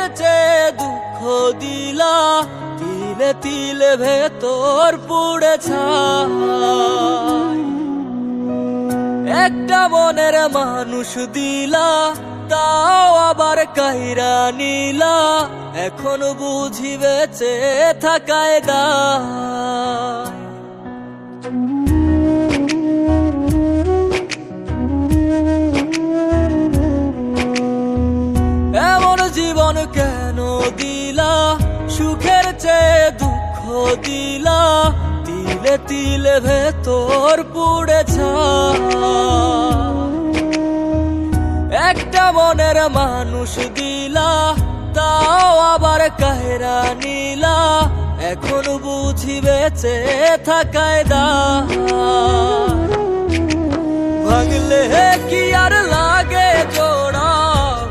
সুখের চেয়ে দুঃখ দিলা, তিলে তিলে ভেতর পুড়ে ছাই। একটা মনের মানুষ দিলা, তাও আবার কাহিরা নিলা, এখন বুঝি বেঁচে থাকায় দায়। এমন জীবন কেন দিলা, সুখের চেয়ে দুঃখ দিলা, তিলে তিলে ভেতর পুড়ে ছাই। একটা মনের মানুষ দিলা, তাও আবার কাহিরা নিলা, এখন বুঝি বেঁচে থাকায় দায়। ভাঙলে কি আর লাগে জোড়া,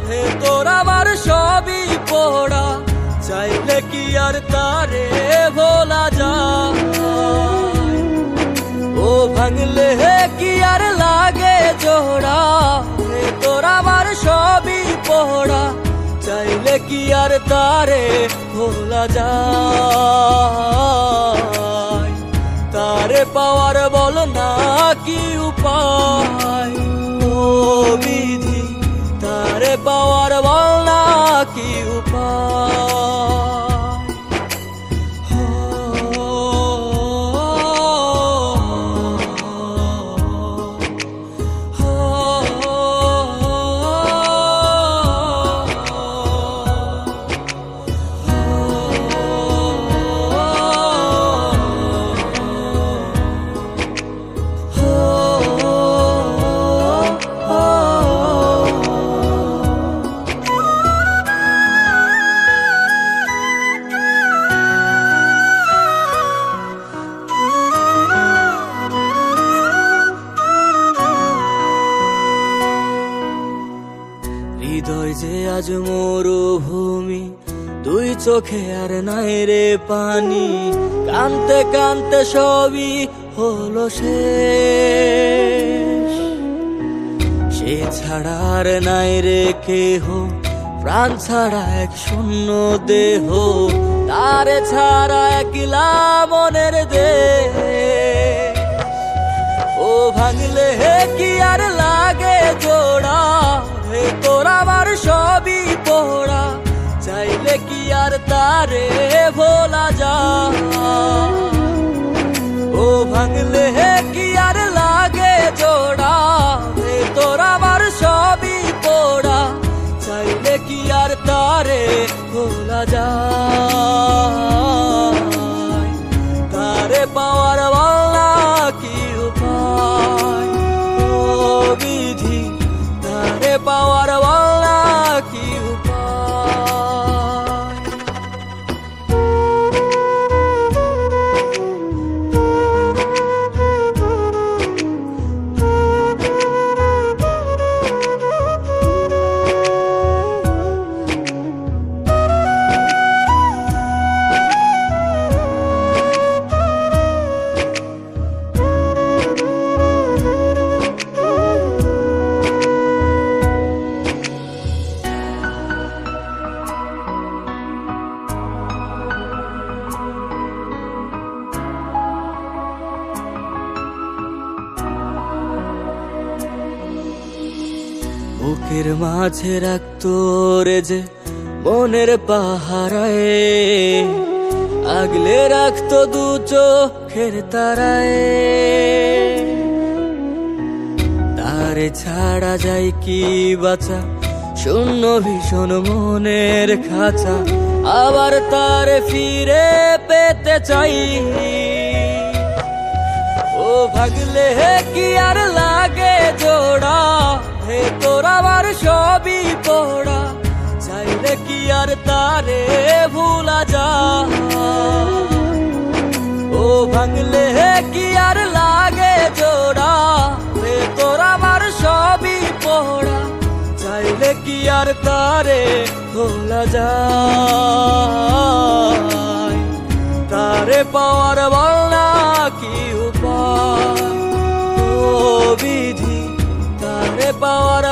ভেতর আমার সবই পোড়া, চাইলে কি আর তারে ভোলা যায়। ও ভাঙলে কি আর লাগে জোড়া, ভেতর আমার সবই পোড়া, চাইলে কি আর তারে ভোলা যায়। তারে পাওয়ার বল না কি উপায়, ও বিধি তারে পাওয়ার বল না কি উপায়। হৃদয় যে আজ মরুভূমি, দুই চোখে আর নাই রে পানি, কানতে কানতে সবই হলো শেষ। সে ছাড়া আর নাই রে কেহ, প্রাণ ছাড়া এক শূন্য দেহ, তারে ছাড়া একলা মনের দেহ। ও ভাঙলে কি আর লাগে জোড়া, ভেতর আমার সবই পোড়া, চাইলে কি আর তারে ভোলা যায়। ও ভাঙলে কি আর লাগে জোড়া, ভেতর আমার সবই পোড়া, চাইলে কি আর তারে ভোলা যায়। তারে পাওয়ার বল না কি উপায়, ও বিধি তারে পাওয়ার বল না কি উপায়। বুকের মাঝে রাখতো রে যে মনের পাহারায়, আগলে রাখতো দু চোখের তারায়। তারে ছাড়া যায় কি বাঁচা, শূন্য ভীষণ মনের খাঁচা, আবার তারে ফিরে পেতে চাই। ও ভাগলে কি আর লাগে জোড়া, ভেতর আমার সবই পোড়া, চাইলে কি আর তারে ভুলা যায়। ও ভাঙলে কি আর লাগে জোড়া, ভেতর আমার সবই পোড়া, চাইলে কি আর তারে ভোলা যায়। তারে পাওয়ার বল না কি উপায়, ও বিধি তারে পাওয়ার